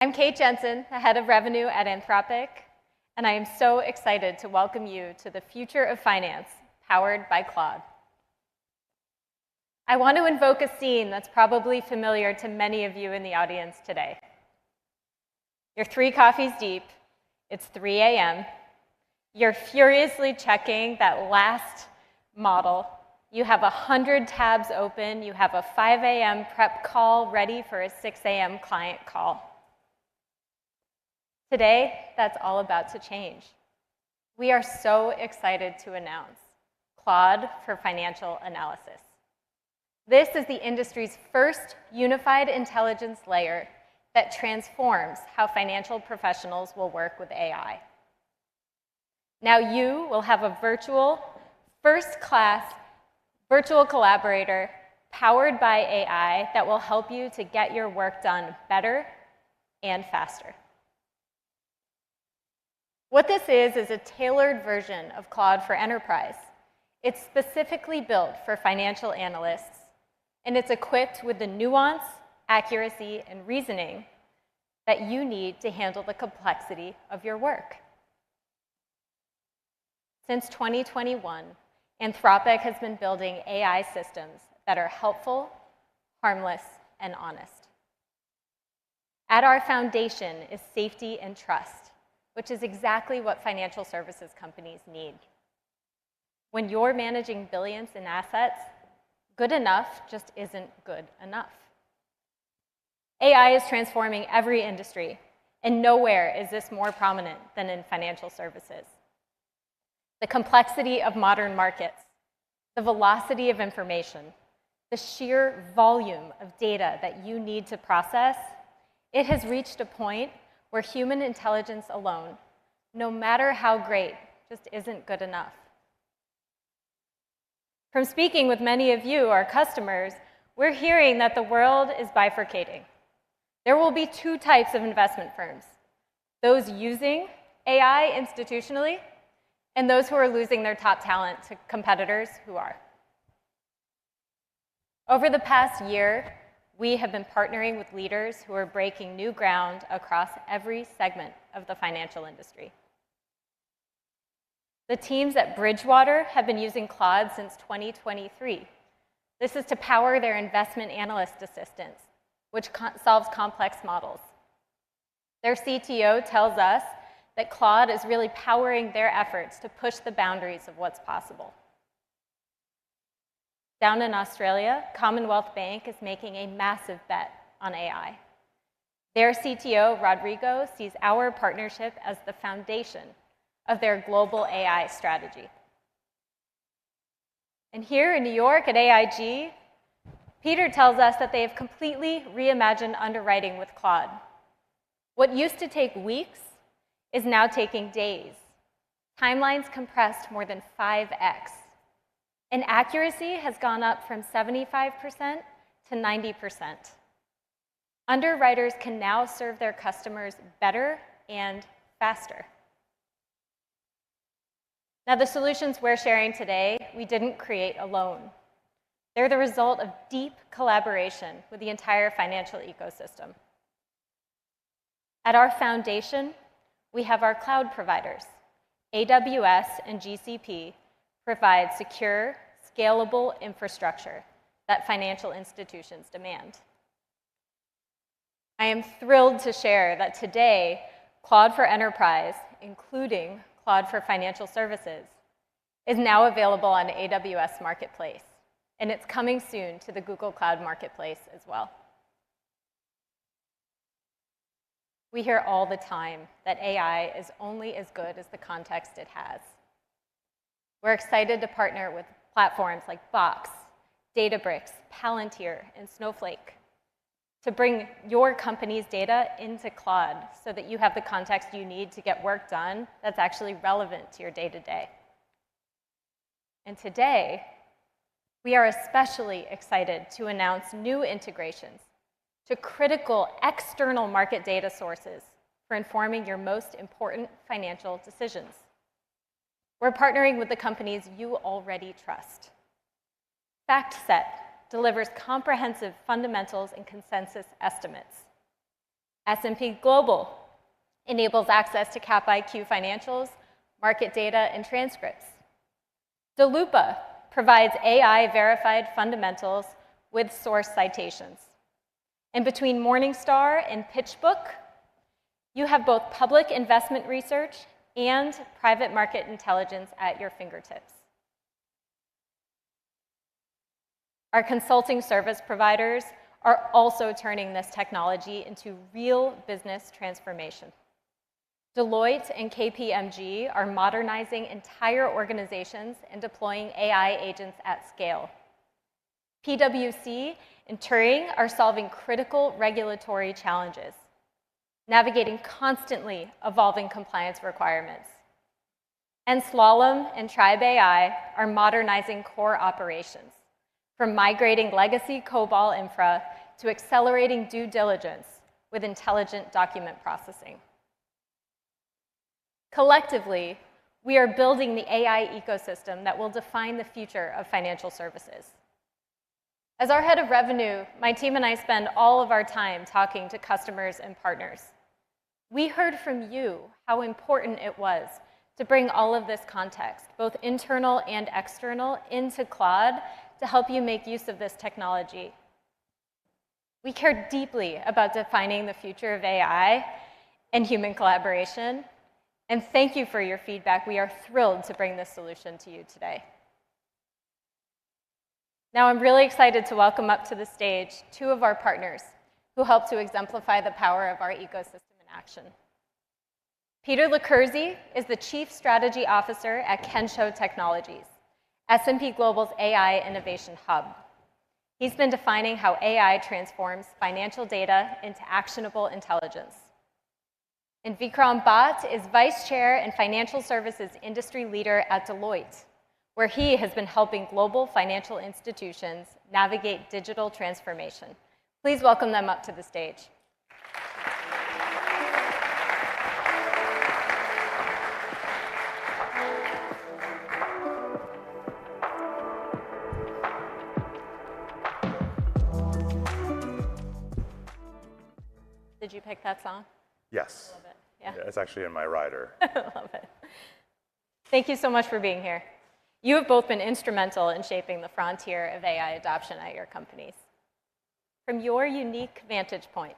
I'm Kate Jensen, the head of revenue at Anthropic, and I am so excited to welcome you to the future of finance, powered by Claude. I want to invoke a scene that's probably familiar to many of you in the audience today. You're 3 coffees deep, it's 3 a.m., you're furiously checking that last model, you have 100 tabs open, you have a 5 a.m. prep call ready for a 6 a.m. client call. Today, that's all about to change. We are so excited to announce Claude for Financial Analysis. This is the industry's first unified intelligence layer that transforms how financial professionals will work with AI. Now you will have a virtual, first-class virtual collaborator powered by AI that will help you to get your work done better and faster. What this is a tailored version of Claude for Enterprise. It's specifically built for financial analysts, and it's equipped with the nuance, accuracy, and reasoning that you need to handle the complexity of your work. Since 2021, Anthropic has been building AI systems that are helpful, harmless, and honest. At our foundation is safety and trust, which is exactly what financial services companies need. When you're managing billions in assets, good enough just isn't good enough. AI is transforming every industry, and nowhere is this more prominent than in financial services. The complexity of modern markets, the velocity of information, the sheer volume of data that you need to process, it has reached a point where human intelligence alone, no matter how great, just isn't good enough. From speaking with many of you, our customers, we're hearing that the world is bifurcating. There will be 2 types of investment firms: those using AI institutionally, and those who are losing their top talent to competitors who are. Over the past year, we have been partnering with leaders who are breaking new ground across every segment of the financial industry. The teams at Bridgewater have been using Claude since 2023. This is to power their investment analyst assistants, which solves complex models. Their CTO tells us that Claude is really powering their efforts to push the boundaries of what's possible. Down in Australia, Commonwealth Bank is making a massive bet on AI. Their CTO, Rodrigo, sees our partnership as the foundation of their global AI strategy. And here in New York at AIG, Peter tells us that they have completely reimagined underwriting with Claude. What used to take weeks is now taking days. Timelines compressed more than 5x. And accuracy has gone up from 75% to 90%. Underwriters can now serve their customers better and faster. Now, the solutions we're sharing today, we didn't create alone. They're the result of deep collaboration with the entire financial ecosystem. At our foundation, we have our cloud providers. AWS and GCP provide secure, scalable infrastructure that financial institutions demand. I am thrilled to share that today, Claude for Enterprise, including Claude for Financial Services, is now available on AWS Marketplace, and it's coming soon to the Google Cloud Marketplace as well. We hear all the time that AI is only as good as the context it has. We're excited to partner with platforms like Box, Databricks, Palantir, and Snowflake to bring your company's data into Claude so that you have the context you need to get work done that's actually relevant to your day-to-day. And today, we are especially excited to announce new integrations to critical external market data sources for informing your most important financial decisions. We're partnering with the companies you already trust. FactSet delivers comprehensive fundamentals and consensus estimates. S&P Global enables access to Cap IQ financials, market data, and transcripts. DeLupa provides AI-verified fundamentals with source citations. And between Morningstar and PitchBook, you have both public investment research and private market intelligence at your fingertips. Our consulting service providers are also turning this technology into real business transformation. Deloitte and KPMG are modernizing entire organizations and deploying AI agents at scale. PwC and Turing are solving critical regulatory challenges, navigating constantly evolving compliance requirements. And Slalom and Tribe AI are modernizing core operations, from migrating legacy COBOL infra to accelerating due diligence with intelligent document processing. Collectively, we are building the AI ecosystem that will define the future of financial services. As our head of revenue, my team and I spend all of our time talking to customers and partners. We heard from you how important it was to bring all of this context, both internal and external, into Claude to help you make use of this technology. We care deeply about defining the future of AI and human collaboration. And thank you for your feedback. We are thrilled to bring this solution to you today. Now, I'm really excited to welcome up to the stage two of our partners who help to exemplify the power of our ecosystem in action. Peter Licurzi is the Chief Strategy Officer at Kensho Technologies, S&P Global's AI Innovation Hub. He's been defining how AI transforms financial data into actionable intelligence. And Vikram Bhatt is Vice Chair and Financial Services Industry Leader at Deloitte, where he has been helping global financial institutions navigate digital transformation. Please welcome them up to the stage. Did you pick that song? Yes. I love it. Yeah. Yeah, it's actually in my rider. I love it. Thank you so much for being here. You have both been instrumental in shaping the frontier of AI adoption at your companies. From your unique vantage point,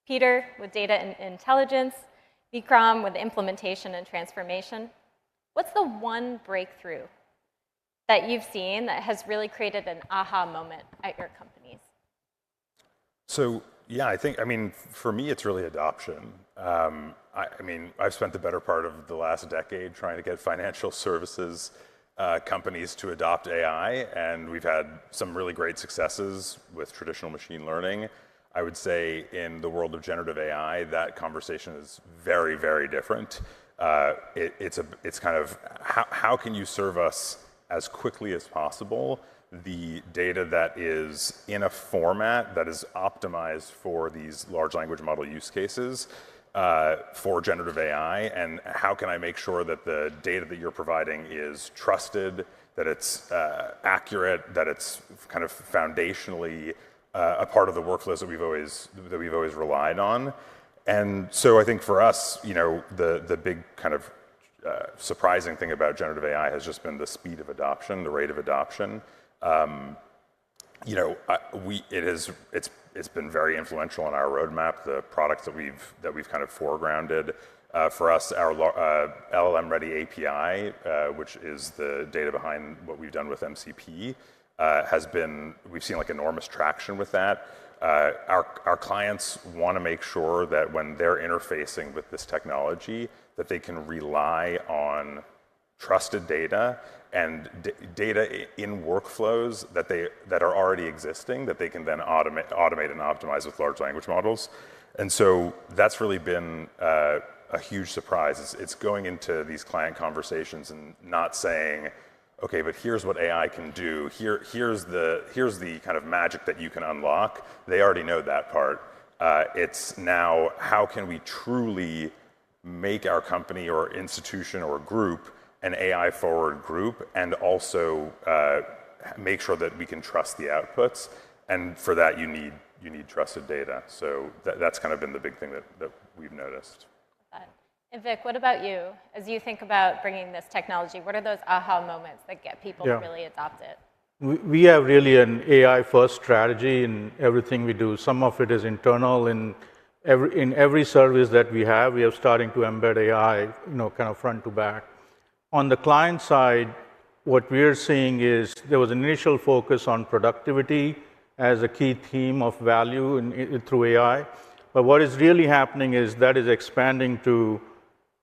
Peter with data and intelligence, Vikram with implementation and transformation, what's the one breakthrough that you've seen that has really created an aha moment at your companies? So, yeah, I mean, for me, it's really adoption. I've spent the better part of the last decade trying to get financial services companies to adopt AI, and we've had some really great successes with traditional machine learning. I would say in the world of generative AI, that conversation is very, very different. It's kind of how can you serve us as quickly as possible the data that is in a format that is optimized for these large language model use cases for generative AI, and how can I make sure that the data that you're providing is trusted, that it's accurate, that it's kind of foundationally a part of the workflows that we've always relied on. And so I think for us, the big kind of surprising thing about generative AI has just been the speed of adoption, the rate of adoption. It's been very influential on our roadmap. The products that we've kind of foregrounded for us, our LLM Ready API, which is the data behind what we've done with MCP, we've seen like enormous traction with that. Our clients want to make sure that when they're interfacing with this technology, that they can rely on trusted data and data in workflows that are already existing that they can then automate and optimize with large language models. And so that's really been a huge surprise. It's going into these client conversations and not saying, okay, but here's what AI can do. Here's the kind of magic that you can unlock. They already know that part. It's now how can we truly make our company or institution or group an AI forward group, and also make sure that we can trust the outputs. And for that, you need need trusted data. So that's kind of been the big thing that we've noticed. And Vic, what about you? As you think about bringing this technology, what are those aha moments that get people to really adopt it? We have really an AI-first strategy in everything we do. Some of it is internal. In every service that we are starting to embed AI, kind of front to back. On the client side, what we're seeing is there was an initial focus on productivity as a key theme of value through AI. But what is really happening is that is expanding to,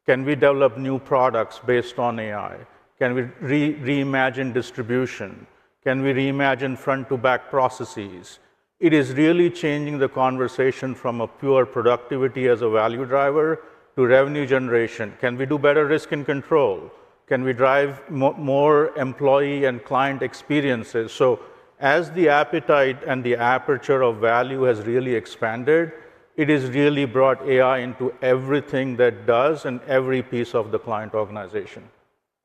can we develop new products based on AI? Can we reimagine distribution? Can we reimagine front-to-back processes? It is really changing the conversation from a pure productivity as a value driver to revenue generation. Can we do better risk and control? Can we drive more employee and client experiences? So as the appetite and the aperture of value has really expanded, it has really brought AI into everything that does and every piece of the client organization.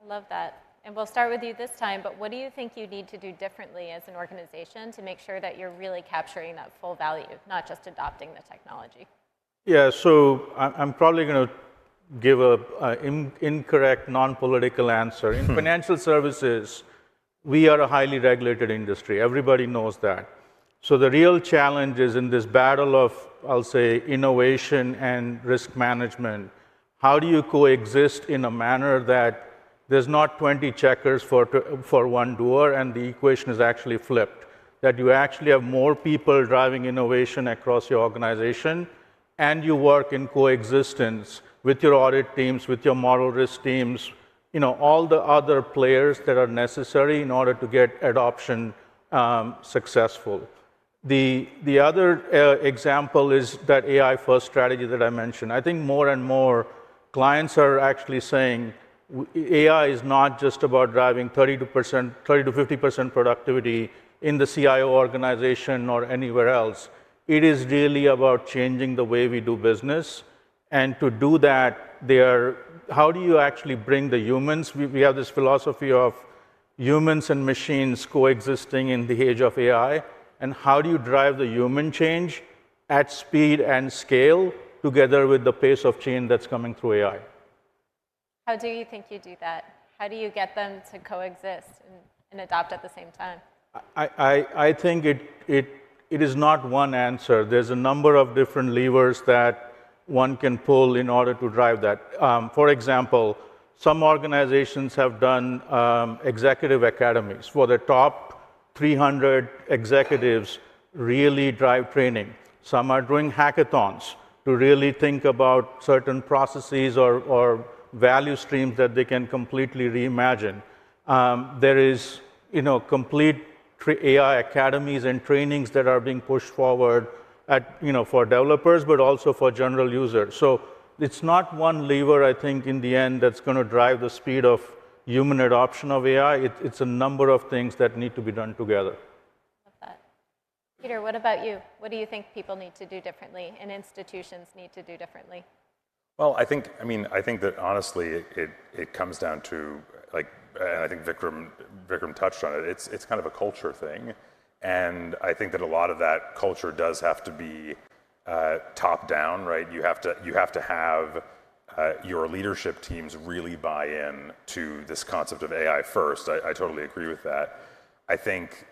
I love that. And we'll start with you this time, but what do you think you need to do differently as an organization to make sure that you're really capturing that full value, not just adopting the technology? Yeah, so I'm probably going to give an incorrect, non-political answer. In financial services, we are a highly regulated industry. Everybody knows that. So the real challenge is in this battle of, I'll say, innovation and risk management. How do you coexist in a manner that there's not 20 checkers for one doer, and the equation is actually flipped, that you actually have more people driving innovation across your organization, and you work in coexistence with your audit teams, with your model risk teams, all the other players that are necessary in order to get adoption successful. The other example is that AI-first strategy that I mentioned. I think more and more clients are actually saying, AI is not just about driving 30 to 50% productivity in the CIO organization or anywhere else. It is really about changing the way we do business. And to do that, how do you actually bring the humans? We have this philosophy of humans and machines coexisting in the age of AI. And how do you drive the human change at speed and scale together with the pace of change that's coming through AI? How do you think you do that? How do you get them to coexist and adopt at the same time? I think it is not one answer. There's a number of different levers that one can pull in order to drive that. For example, some organizations have done executive academies for the top 300 executives, really drive training. Some are doing hackathons to really think about certain processes or value streams that they can completely reimagine. There is, complete AI academies and trainings that are being pushed forward for developers, but also for general users. So it's not one lever, I think, in the end that's going to drive the speed of human adoption of AI. It's a number of things that need to be done together. Love that. Peter, what about you? What do you think people need to do differently and institutions need to do differently? Well, I think that honestly, it comes down to, and I think Vikram touched on it. It's kind of a culture thing, and I think that a lot of that culture does have to be top down, right? You have to have your leadership teams really buy in to this concept of AI first. I totally agree with that. I think.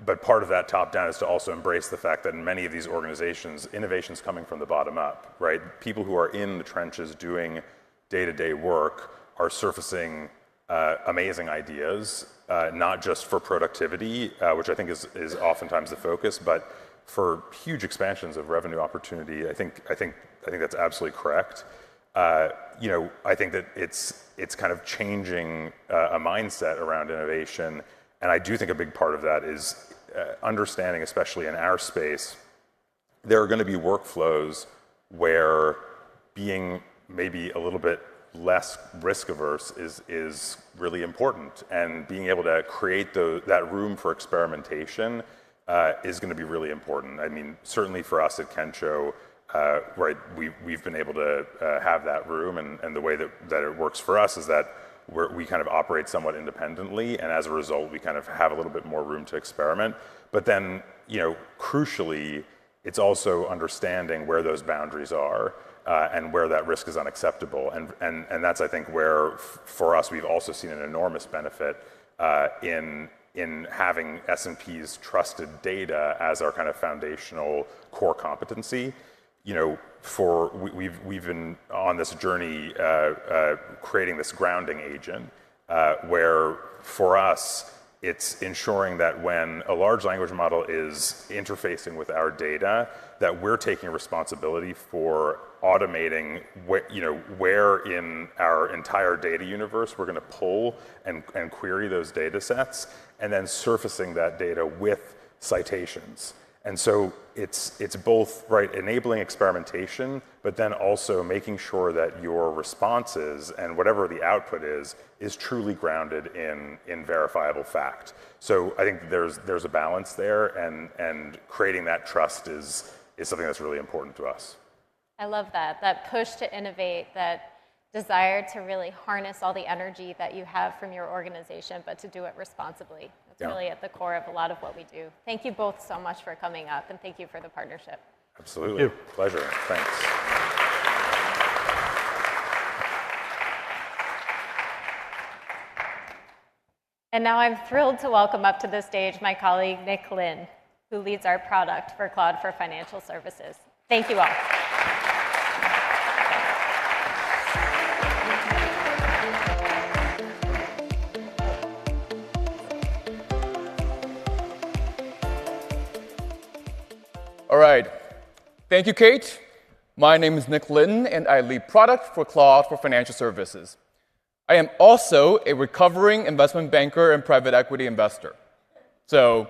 But part of that top down is to also embrace the fact that in many of these organizations, innovation's coming from the bottom up, right? People who are in the trenches doing day-to-day work are surfacing amazing ideas, not just for productivity, which I think is oftentimes the focus, but for huge expansions of revenue opportunity. I think that's absolutely correct. I think that it's kind of changing a mindset around innovation. And I do think a big part of that is understanding, especially in our space, there are going to be workflows where being maybe a little bit less risk averse is really important. And being able to create that room for experimentation is going to be really important. I mean, certainly for us at Kensho, right, we've been able to have that room. And the way that it works for us is that we kind of operate somewhat independently, and as a result, we kind of have a little bit more room to experiment. But then crucially, it's also understanding where those boundaries are and where that risk is unacceptable. And that's, I think, where, for us, we've also seen an enormous benefit in having S&P's trusted data as our kind of foundational core competency. We've been on this journey creating this grounding agent where, for us, it's ensuring that when a large language model is interfacing with our data, that we're taking responsibility for automating where in our entire data universe we're going to pull and query those data sets, and then surfacing that data with citations. And so it's both enabling experimentation, but then also making sure that your responses and whatever the output is truly grounded in verifiable fact. So I think there's a balance there, and creating that trust is something that's really important to us. I love that push to innovate, that desire to really harness all the energy that you have from your organization, but to do it responsibly. It's really at the core of a lot of what we do. Thank you both so much for coming up, and thank you for the partnership. Absolutely. Pleasure. Thanks. And now I'm thrilled to welcome up to the stage my colleague, Nick Lin, who leads our product for Claude for Financial Services. Thank you all. All right. Thank you, Kate. My name is Nick Litton, and I lead product for Claude for Financial Services. I am also a recovering investment banker and private equity investor. So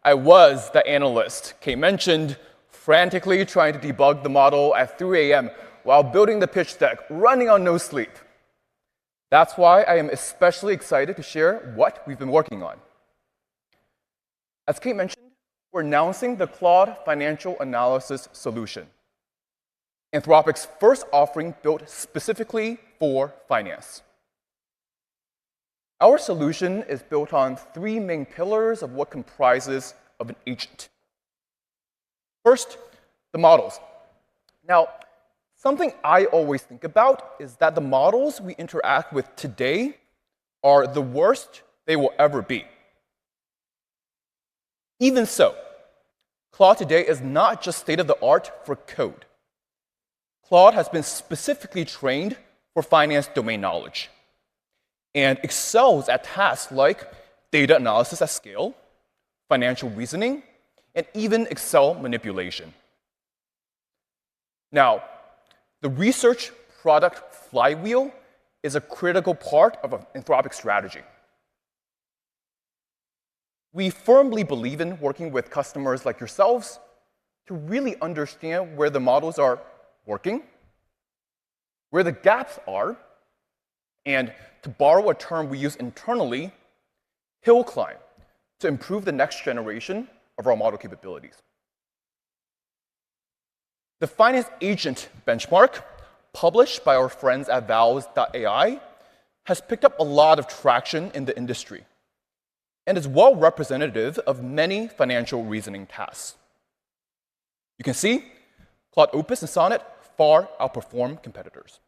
I was the analyst Kate mentioned, frantically trying to debug the model at 3 a.m. while building the pitch deck, running on no sleep. That's why I am especially excited to share what we've been working on. As Kate mentioned, we're announcing the Claude Financial Analysis solution, Anthropic's first offering built specifically for finance. Our solution is built on 3 main pillars of what comprises of an agent. First, the models. Now, something I always think about is that the models we interact with today are the worst they will ever be. Even so, Claude today is not just state-of-the-art for code. Claude has been specifically trained for finance domain knowledge and excels at tasks like data analysis at scale, financial reasoning, and even Excel manipulation. Now, the research product flywheel is a critical part of an Anthropic strategy. We firmly believe in working with customers like yourselves to really understand where the models are working, where the gaps are, and, to borrow a term we use internally, hill climb to improve the next generation of our model capabilities. The Finance Agent benchmark, published by our friends at Vals.ai, has picked up a lot of traction in the industry and is well representative of many financial reasoning tasks. You can see Claude Opus and Sonnet far outperform competitors.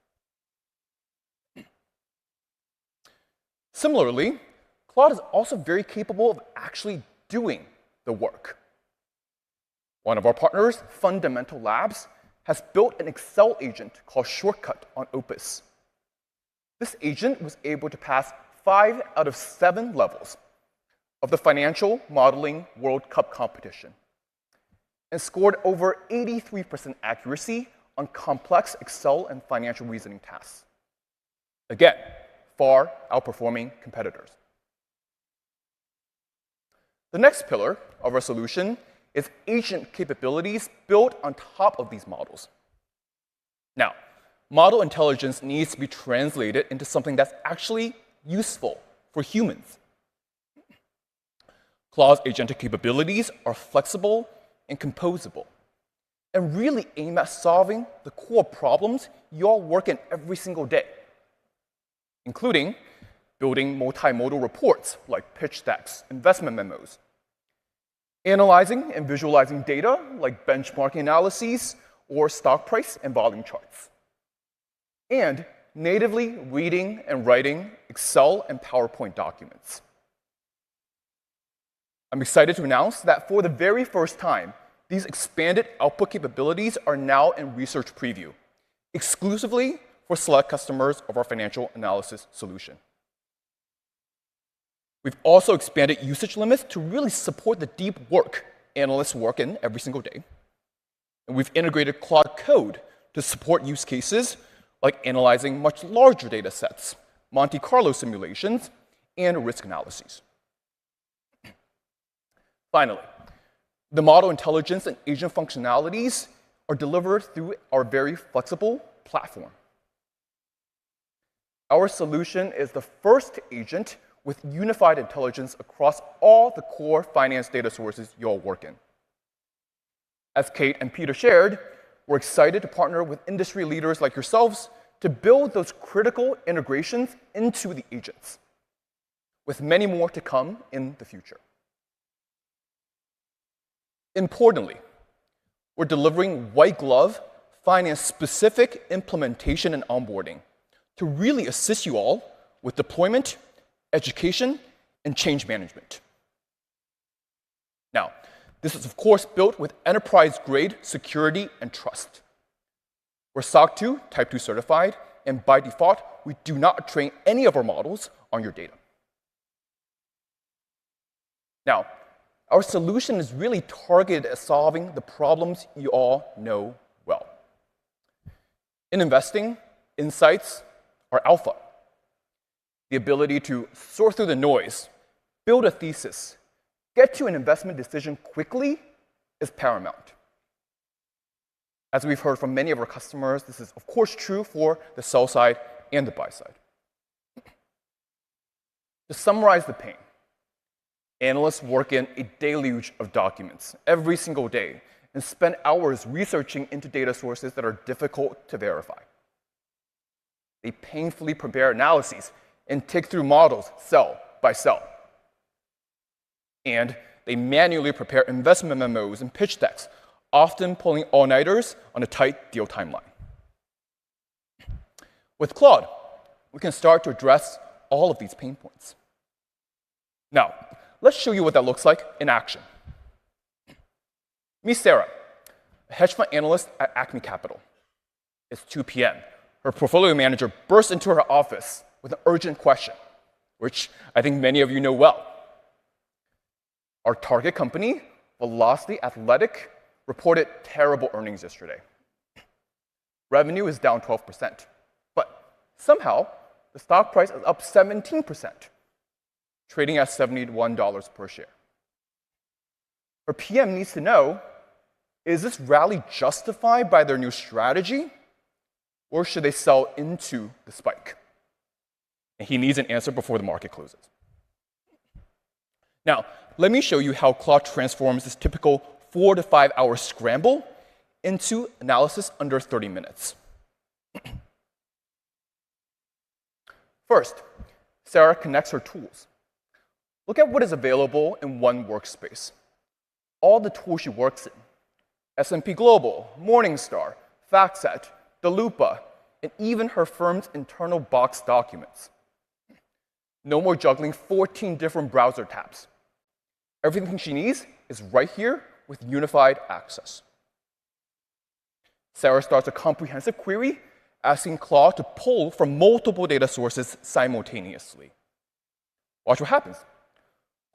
Similarly, Claude is also very capable of actually doing the work. One of our partners, Fundamental Labs, has built an Excel agent called Shortcut on Opus. This agent was able to pass 5 out of 7 levels of the Financial Modeling World Cup competition and scored over 83% accuracy on complex Excel and financial reasoning tasks. Again, far outperforming competitors. The next pillar of our solution is agent capabilities built on top of these models. Now, model intelligence needs to be translated into something that's actually useful for humans. Claude's agentic capabilities are flexible and composable, and really aim at solving the core problems you all work in every single day, including building multimodal reports like pitch decks, investment memos, analyzing and visualizing data like benchmarking analyses or stock price and volume charts, and natively reading and writing Excel and PowerPoint documents. I'm excited to announce that for the very first time, these expanded output capabilities are now in research preview, exclusively for select customers of our financial analysis solution. We've also expanded usage limits to really support the deep work analysts work in every single day. And we've integrated Claude Code to support use cases like analyzing much larger data sets, Monte Carlo simulations, and risk analyses. Finally, the model intelligence and agent functionalities are delivered through our very flexible platform. Our solution is the first agent with unified intelligence across all the core finance data sources you all work in. As Kate and Peter shared, we're excited to partner with industry leaders like yourselves to build those critical integrations into the agents, with many more to come in the future. Importantly, we're delivering white glove, finance-specific implementation and onboarding to really assist you all with deployment, education, and change management. Now, this is of course built with enterprise-grade security and trust. We're SOC 2 Type 2 certified, and by default, we do not train any of our models on your data. Now, our solution is really targeted at solving the problems you all know well. In investing, insights are alpha. The ability to sort through the noise, build a thesis, get to an investment decision quickly is paramount. As we've heard from many of our customers, this is of course true for the sell side and the buy side. To summarize the pain, analysts work in a deluge of documents every single day and spend hours researching into data sources that are difficult to verify. They painfully prepare analyses and tick through models cell by cell. And they manually prepare investment memos and pitch decks, often pulling all-nighters on a tight deal timeline. With Claude, we can start to address all of these pain points. Now, let's show you what that looks like in action. Meet Sarah, a hedge fund analyst at Acme Capital. It's 2 p.m. Her portfolio manager bursts into her office with an urgent question, which I think many of you know well. Our target company, Velocity Athletic, reported terrible earnings yesterday. Revenue is down 12%, but somehow the stock price is up 17%, trading at $71 per share. Our PM needs to know, is this rally justified by their new strategy, or should they sell into the spike? And he needs an answer before the market closes. Now, let me show you how Claude transforms this typical 4 to 5 hour scramble into analysis under 30 minutes. First, Sarah connects her tools. Look at what is available in one workspace. All the tools she works in: S&P Global, Morningstar, FactSet, DeLupa, and even her firm's internal box documents. No more juggling 14 different browser tabs. Everything she needs is right here with unified access. Sarah starts a comprehensive query, asking Claude to pull from multiple data sources simultaneously. Watch what happens.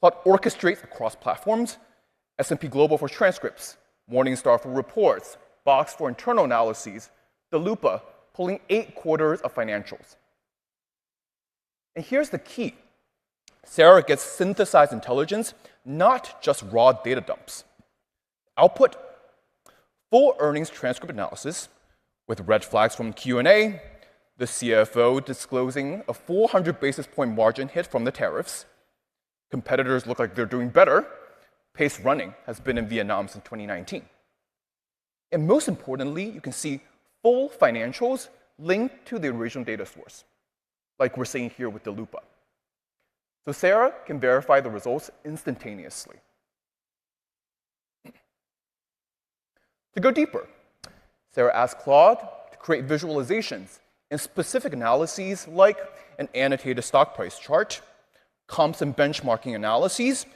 Claude orchestrates across platforms: S&P Global for transcripts, Morningstar for reports, Box for internal analyses, DeLupa pulling 8 quarters of financials. And here's the key. Sarah gets synthesized intelligence, not just raw data dumps. Output: full earnings transcript analysis with red flags from Q&A, the CFO disclosing a 400 basis point margin hit from the tariffs. Competitors look like they're doing better. Pace running has been in Vietnam since 2019. And most importantly, you can see full financials linked to the original data source, like we're seeing here with DeLupa. So Sarah can verify the results instantaneously. To go deeper, Sarah asked Claude to create visualizations and specific analyses like an annotated stock price chart, comps and benchmarking analyses,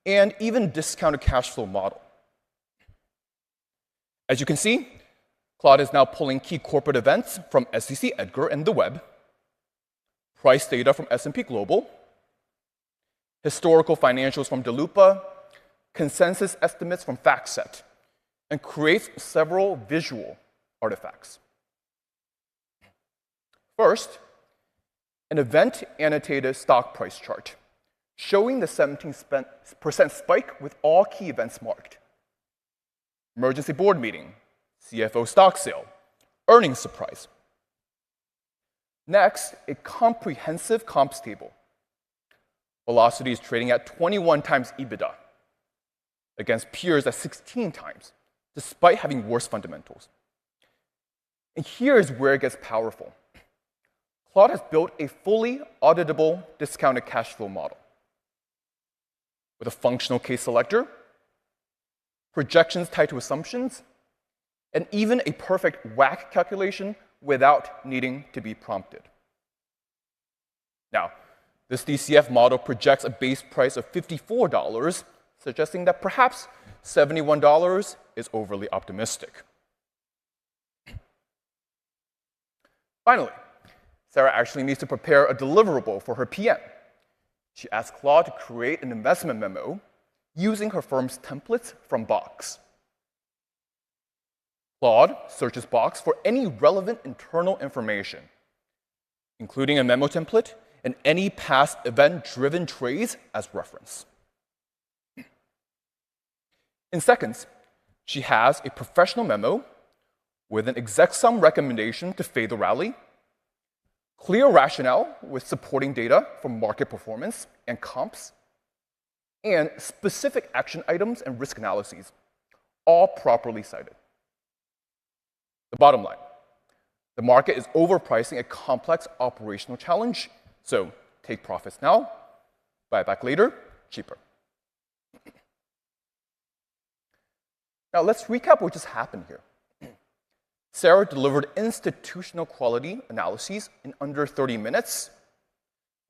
and even discounted cash flow model. As you can see, Claude is now pulling key corporate events from SEC Edgar and the web, price data from S&P Global, historical financials from Delupa, consensus estimates from FactSet, and creates several visual artifacts. First, an event-annotated stock price chart showing the 17% spike with all key events marked. Emergency board meeting, CFO stock sale, earnings surprise. Next, a comprehensive comps table. Velocity is trading at 21 times EBITDA against peers at 16 times, despite having worse fundamentals. And here's where it gets powerful. Claude has built a fully auditable discounted cash flow model with a functional case selector, projections tied to assumptions, and even a perfect WACC calculation without needing to be prompted. Now, this DCF model projects a base price of $54, suggesting that perhaps $71 is overly optimistic. Finally, Sarah actually needs to prepare a deliverable for her PM. She asked Claude to create an investment memo using her firm's templates from Box. Claude searches Box for any relevant internal information, including a memo template and any past event-driven trades as reference. In seconds, she has a professional memo with an exec sum recommendation to fade the rally, clear rationale with supporting data from market performance and comps, and specific action items and risk analyses, all properly cited. The bottom line, the market is overpricing a complex operational challenge, so take profits now, buy back later, cheaper. Now let's recap what just happened here. Sarah delivered institutional quality analyses in under 30 minutes,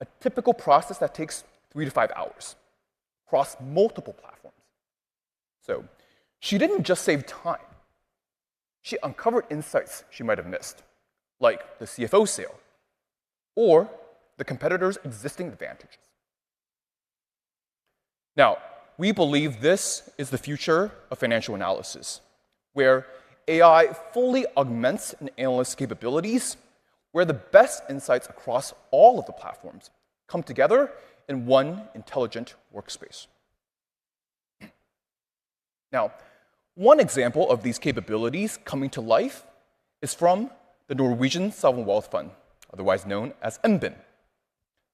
a typical process that takes 3 to 5 hours across multiple platforms. So she didn't just save time. She uncovered insights she might have missed, like the CFO sale or the competitor's existing advantages. Now, we believe this is the future of financial analysis, where AI fully augments an analyst's capabilities, where the best insights across all of the platforms come together in one intelligent workspace. Now, one example of these capabilities coming to life is from the Norwegian Sovereign Wealth Fund, otherwise known as NBIM,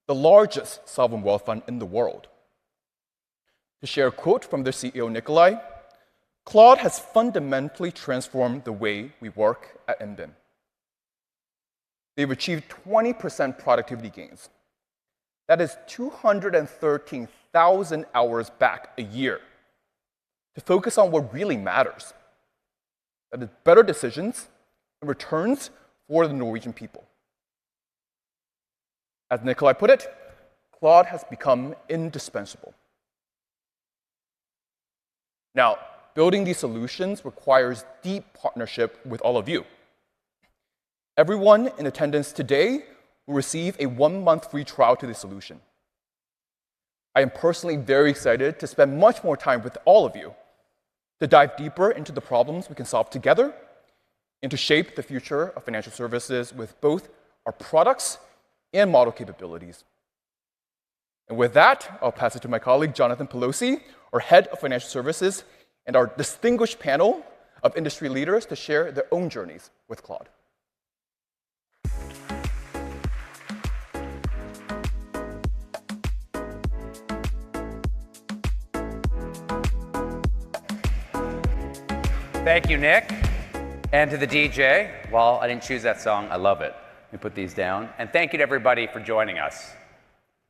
the largest sovereign wealth fund in the world. To share a quote from their CEO, Nikolai, Claude has fundamentally transformed the way we work at NBIM. They've achieved 20% productivity gains. That is 213,000 hours back a year to focus on what really matters. That is better decisions and returns for the Norwegian people. As Nikolai put it, Claude has become indispensable. Now, building these solutions requires deep partnership with all of you. Everyone in attendance today will receive a 1-month free trial to the solution. I am personally very excited to spend much more time with all of you to dive deeper into the problems we can solve together and to shape the future of financial services with both our products and model capabilities. And with that, I'll pass it to my colleague, Jonathan Pelosi, our head of financial services, and our distinguished panel of industry leaders to share their own journeys with Claude. Thank you, Nick. And to the DJ, well, I didn't choose that song. I love it. Let me put these down. And thank you to everybody for joining us.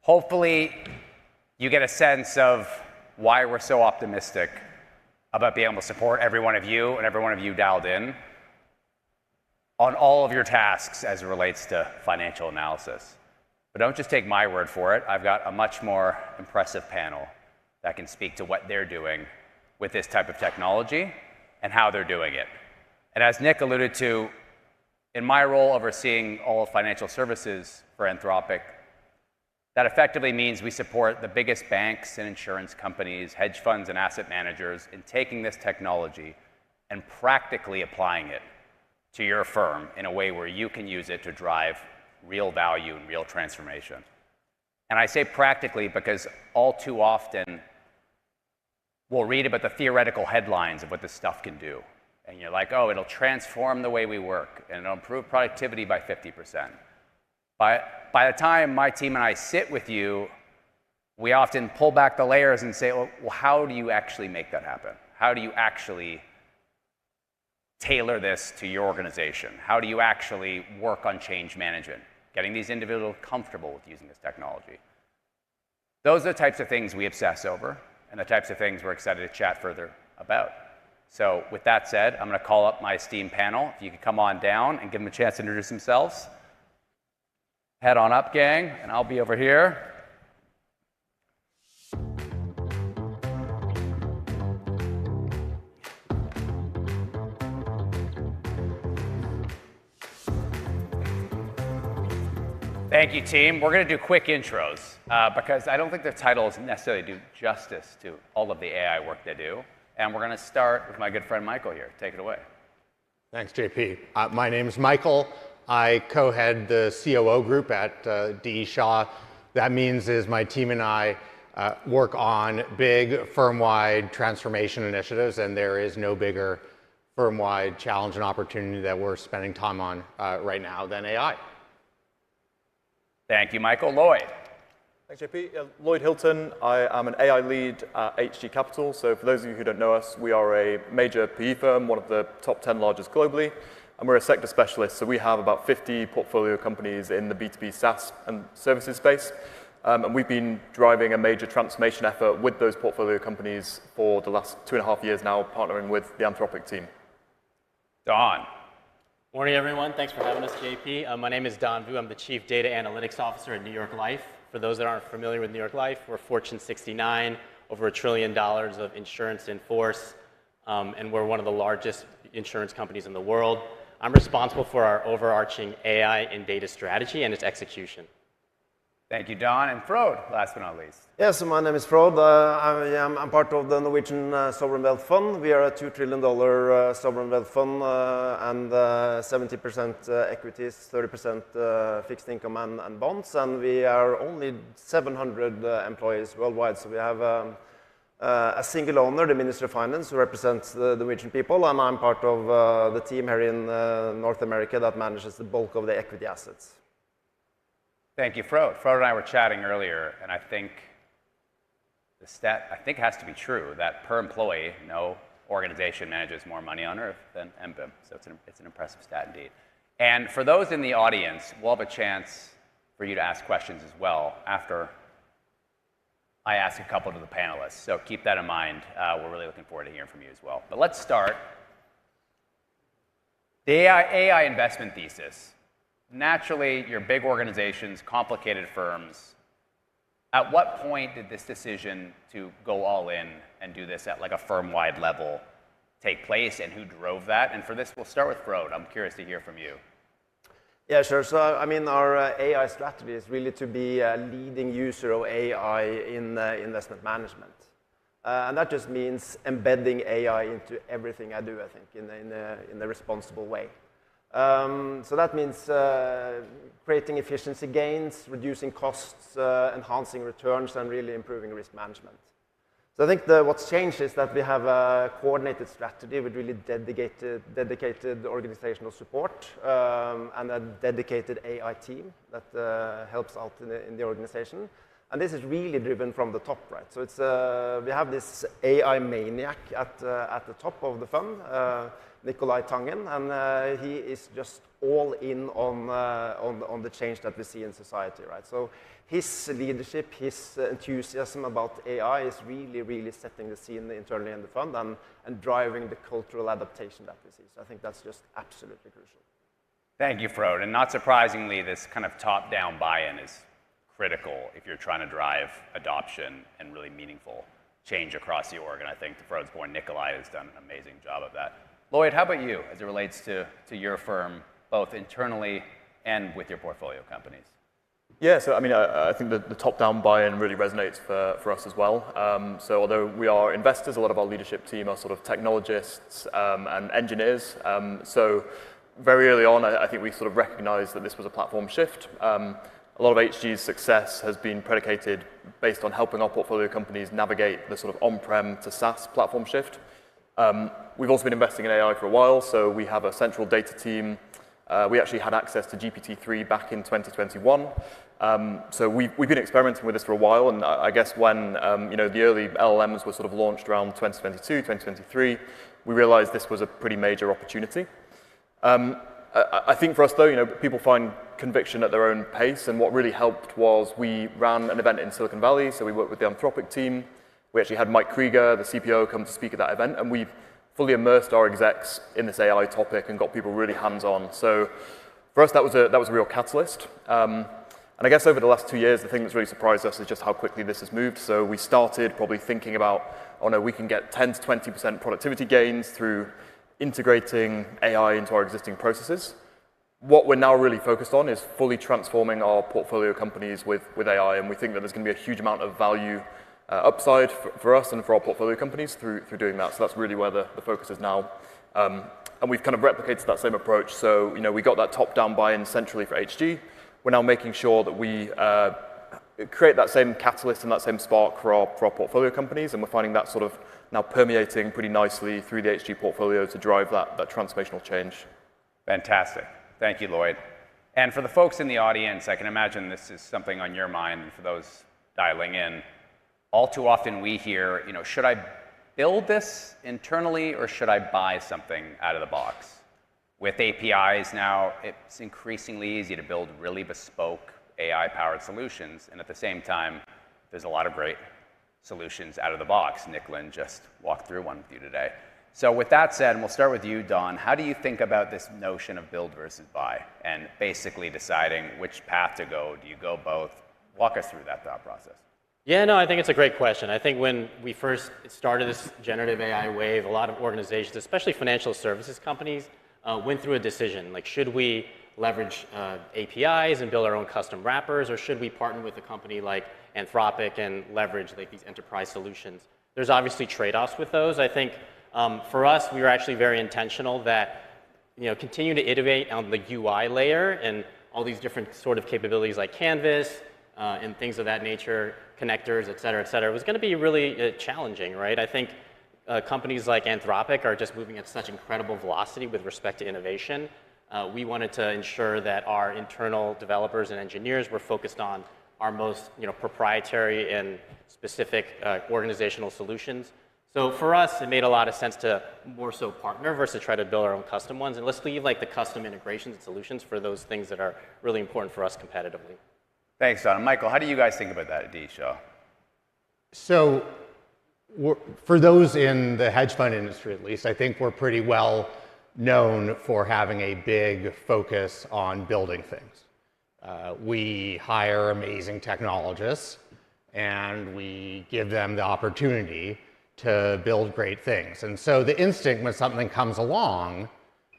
Hopefully, you get a sense of why we're so optimistic about being able to support every one of you and every one of you dialed in on all of your tasks as it relates to financial analysis. But don't just take my word for it. I've got a much more impressive panel that can speak to what they're doing with this type of technology and how they're doing it. And as Nick alluded to, in my role overseeing all of financial services for Anthropic, that effectively means we support the biggest banks and insurance companies, hedge funds and asset managers in taking this technology and practically applying it to your firm in a way where you can use it to drive real value and real transformation. And I say practically because all too often we'll read about the theoretical headlines of what this stuff can do. And you're like, oh, it'll transform the way we work and it'll improve productivity by 50%. By the time my team and I sit with you, we often pull back the layers and say, well, how do you actually make that happen? How do you actually tailor this to your organization? How do you actually work on change management, getting these individuals comfortable with using this technology? Those are the types of things we obsess over and the types of things we're excited to chat further about. So with that said, I'm going to call up my esteemed panel. If you could come on down and give them a chance to introduce themselves. Head on up, gang, and I'll be over here. Thank you, team. We're going to do quick intros because I don't think their titles necessarily do justice to all of the AI work they do. And we're going to start with my good friend Michael here. Take it away. Thanks, JP. My name is Michael. I co-head the COO group at DE Shaw. That means is my team and I work on big firm-wide transformation initiatives, and there is no bigger firm-wide challenge and opportunity that we're spending time on right now than AI. Thank you, Michael. Lloyd. Thanks, JP. Lloyd Hilton. I am an AI lead at HG Capital. So for those of you who don't know us, we are a major PE firm, one of the top 10 largest globally. And we're a sector specialist, so we have about 50 portfolio companies in the B2B SaaS and services space. And we've been driving a major transformation effort with those portfolio companies for the last 2.5 years now, partnering with the Anthropic team. Don. Morning, everyone. Thanks for having us, JP. My name is Don Vu. I'm the Chief Data Analytics Officer at New York Life. For those that aren't familiar with New York Life, we're Fortune 69, over $1 trillion of insurance in force, and we're one of the largest insurance companies in the world. I'm responsible for our overarching AI and data strategy and its execution. Thank you, Don. And Frode, last but not least. Yes, so my name is Frode. I'm part of the Norwegian Sovereign Wealth Fund. We are a $2 trillion sovereign wealth fund and 70% equities, 30% fixed income and bonds. And we are only 700 employees worldwide. So we have a single owner, the Minister of Finance, who represents the Norwegian people. And I'm part of the team here in North America that manages the bulk of the equity assets. Thank you, Frode. Frode and I were chatting earlier, and I think the stat has to be true that per employee, no organization manages more money on earth than MBIM. So it's an impressive stat indeed. And for those in the audience, we'll have a chance for you to ask questions as well after I ask a couple to the panelists. So keep that in mind. We're really looking forward to hearing from you as well. But let's start. The AI investment thesis. Naturally, you're big organizations, complicated firms. At what point did this decision to go all in and do this at like a firm-wide level take place, and who drove that? And for this, we'll start with Frode. I'm curious to hear from you. Yeah, sure. So, I mean, our AI strategy is really to be a leading user of AI in investment management. And that just means embedding AI into everything I do, I think, in a responsible way. So that means creating efficiency gains, reducing costs, enhancing returns, and really improving risk management. So I think what's changed is that we have a coordinated strategy with really dedicated organizational support and a dedicated AI team that helps out in the organization. And this is really driven from the top, right? So it's we have this AI maniac at the top of the fund. Nikolai Tangen, and he is just all in on the change that we see in society, right? So his leadership, his enthusiasm about AI is really, really setting the scene internally in the fund and driving the cultural adaptation that we see. So I think that's just absolutely crucial. Thank you, Frode. And not surprisingly, this kind of top-down buy-in is critical if you're trying to drive adoption and really meaningful change across the org. And I think to Frode's point, Nikolai has done an amazing job of that. Lloyd, how about you as it relates to your firm, both internally and with your portfolio companies? Yeah, so I mean, I think the top-down buy-in really resonates for us as well. So although we are investors, a lot of our leadership team are sort of technologists and engineers. So very early on, I think we sort of recognized that this was a platform shift. A lot of HG's success has been predicated based on helping our portfolio companies navigate the sort of on-prem to SaaS platform shift. We've also been investing in AI for a while, so we have a central data team. We actually had access to GPT-3 back in 2021. So we've been experimenting with this for a while, and I guess when the early LLMs were sort of launched around 2022, 2023, we realized this was a pretty major opportunity. I think for us, though, people find conviction at their own pace, and what really helped was we ran an event in Silicon Valley, so we worked with the Anthropic team. We actually had Mike Krieger, the CPO, come to speak at that event, and we fully immersed our execs in this AI topic and got people really hands-on. So for us, that was a real catalyst. And I guess over the last 2 years, the thing that's really surprised us is just how quickly this has moved. So we started probably thinking about, oh no, we can get 10 to 20% productivity gains through integrating AI into our existing processes. What we're now really focused on is fully transforming our portfolio companies with AI, and we think that there's going to be a huge amount of value upside for us and for our portfolio companies through doing that. So that's really where the focus is now. And we've kind of replicated that same approach. So we got that top-down buy-in centrally for HG. We're now making sure that we create that same catalyst and that same spark for our portfolio companies, and we're finding that sort of now permeating pretty nicely through the HG portfolio to drive that transformational change. Fantastic. Thank you, Lloyd. And for the folks in the audience, I can imagine this is something on your mind, and for those dialing in, all too often we hear, should I build this internally or should I buy something out of the box? With APIs now, it's increasingly easy to build really bespoke AI-powered solutions, and at the same time, there's a lot of great solutions out of the box. Nick Lynn just walked through one with you today. So with that said, and we'll start with you, Don, how do you think about this notion of build versus buy and basically deciding which path to go? Do you go both? Walk us through that thought process. Yeah, no, I think it's a great question. I think when we first started this generative AI wave, a lot of organizations, especially financial services companies, went through a decision, like should we leverage APIs and build our own custom wrappers, or should we partner with a company like Anthropic and leverage like these enterprise solutions? There's obviously trade-offs with those. I think for us, we were actually very intentional that continue to iterate on the UI layer and all these different sort of capabilities like Canvas and things of that nature, connectors, et cetera, it was going to be really challenging, right? I think companies like Anthropic are just moving at such incredible velocity with respect to innovation. We wanted to ensure that our internal developers and engineers were focused on our most proprietary and specific organizational solutions. So for us, it made a lot of sense to more so partner versus try to build our own custom ones. And let's leave like the custom integrations and solutions for those things that are really important for us competitively. Thanks, Don. Michael, how do you guys think about that at D. Shaw? So for those in the hedge fund industry, at least, I think we're pretty well known for having a big focus on building things. We hire amazing technologists, and we give them the opportunity to build great things. And so the instinct when something comes along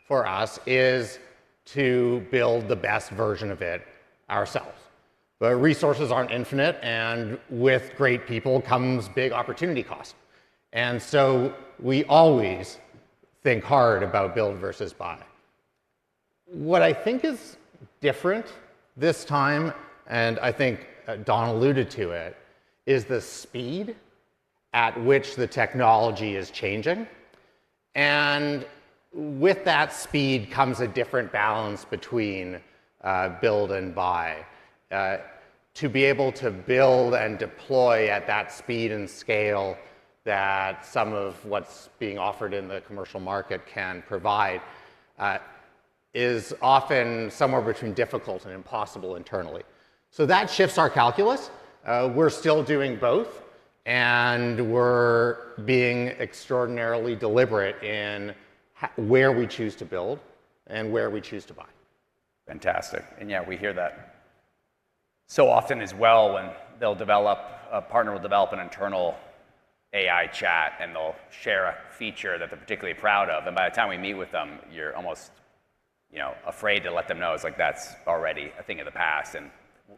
for us is to build the best version of it ourselves. But resources aren't infinite, and with great people comes big opportunity cost. And so we always think hard about build versus buy. What I think is different this time, and I think Don alluded to it, is the speed at which the technology is changing. And with that speed comes a different balance between build and buy. To be able to build and deploy at that speed and scale that some of what's being offered in the commercial market can provide is often somewhere between difficult and impossible internally. So that shifts our calculus. We're still doing both, and we're being extraordinarily deliberate in where we choose to build and where we choose to buy. Fantastic. And yeah, we hear that so often as well when a partner will develop an internal AI chat and they'll share a feature that they're particularly proud of. And by the time we meet with them, you're almost, afraid to let them know. It's like, that's already a thing of the past. And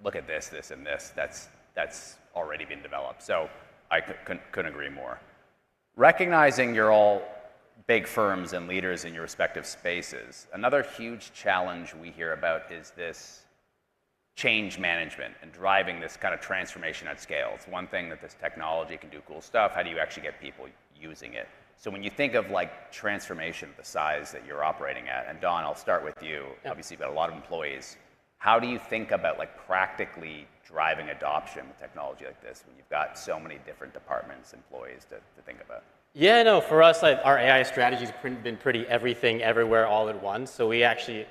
look at this, this, and this. That's already been developed. So I couldn't agree more. Recognizing you're all big firms and leaders in your respective spaces, another huge challenge we hear about is this change management and driving this kind of transformation at scale. It's one thing that this technology can do cool stuff. How do you actually get people using it? So when you think of like transformation of the size that you're operating at, and Don, I'll start with you. Yep. Obviously, you've got a lot of employees. How do you think about like practically driving adoption with technology like this when you've got so many different departments, employees to think about? Yeah, no, for us, our AI strategy's been pretty everything, everywhere, all at once. So we actually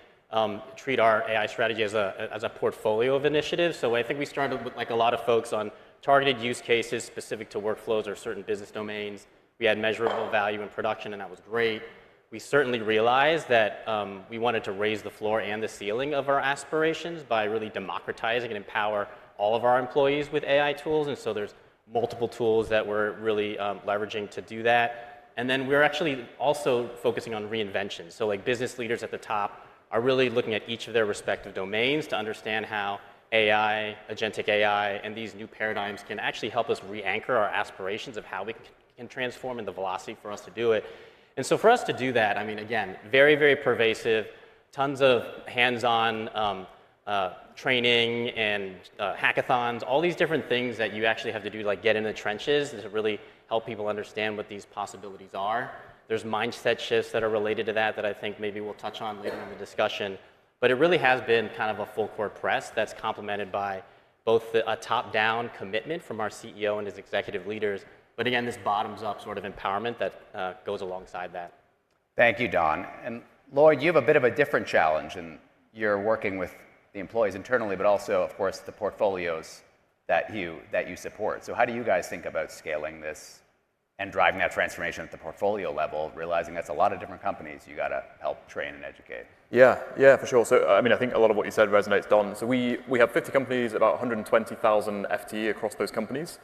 treat our AI strategy as a portfolio of initiatives. So I think we started with like a lot of folks on targeted use cases specific to workflows or certain business domains. We had measurable value in production, and that was great. We certainly realized that we wanted to raise the floor and the ceiling of our aspirations by really democratizing and empower all of our employees with AI tools. And so there's multiple tools that we're really leveraging to do that. And then we're actually also focusing on reinvention. So like business leaders at the top are really looking at each of their respective domains to understand how AI, agentic AI, and these new paradigms can actually help us re-anchor our aspirations of how we can transform and the velocity for us to do it. And so for us to do that, I mean, again, very, very pervasive, tons of hands-on training and hackathons, all these different things that you actually have to do, like get in the trenches to really help people understand what these possibilities are. There's mindset shifts that are related to that I think maybe we'll touch on later in the discussion. But it really has been kind of a full court press that's complemented by both a top-down commitment from our CEO and his executive leaders, but again, this bottoms-up sort of empowerment that goes alongside that. Thank you, Don. And Lloyd, you have a bit of a different challenge, and you're working with the employees internally, but also, of course, the portfolios that you support. So how do you guys think about scaling this and driving that transformation at the portfolio level, realizing that's a lot of different companies you got to help train and educate? Yeah, for sure. So, I mean, I think a lot of what you said resonates, Don. So we have 50 companies, about 120,000 FTE across those companies.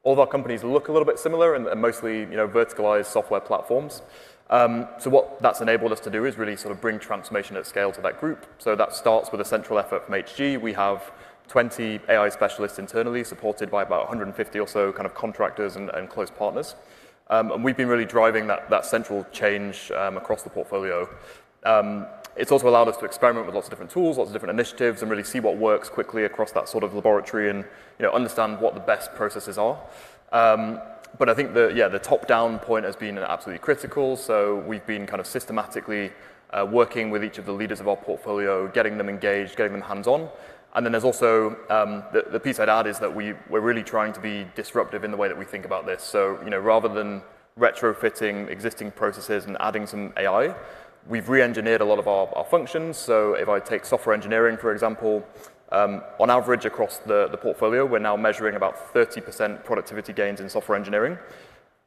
All of our companies look a little bit similar and mostly, verticalized software platforms. So what that's enabled us to do is really sort of bring transformation at scale to that group. So that starts with a central effort from HG. We have 20 AI specialists internally, supported by about 150 or so kind of contractors and close partners. And we've been really driving that central change across the portfolio. It's also allowed us to experiment with lots of different tools, lots of different initiatives, and really see what works quickly across that sort of laboratory and understand what the best processes are. But I think the top-down point has been absolutely critical. So we've been kind of systematically working with each of the leaders of our portfolio, getting them engaged, getting them hands-on. And then there's also, the piece I'd add is that we're really trying to be disruptive in the way that we think about this. So, rather than retrofitting existing processes and adding some AI, we've re-engineered a lot of our functions. So if I take software engineering, for example, on average across the portfolio, we're now measuring about 30% productivity gains in software engineering.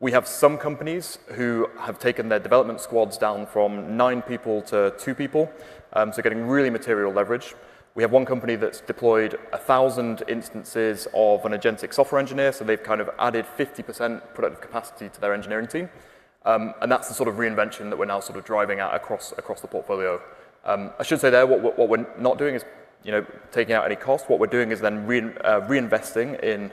We have some companies who have taken their development squads down from 9 people to 2 people, so getting really material leverage. We have one company that's deployed 1,000 instances of an agentic software engineer, so they've kind of added 50% productive capacity to their engineering team. And that's the sort of reinvention that we're now sort of driving at across the portfolio. I should say there, what we're not doing is taking out any cost. What we're doing is then reinvesting in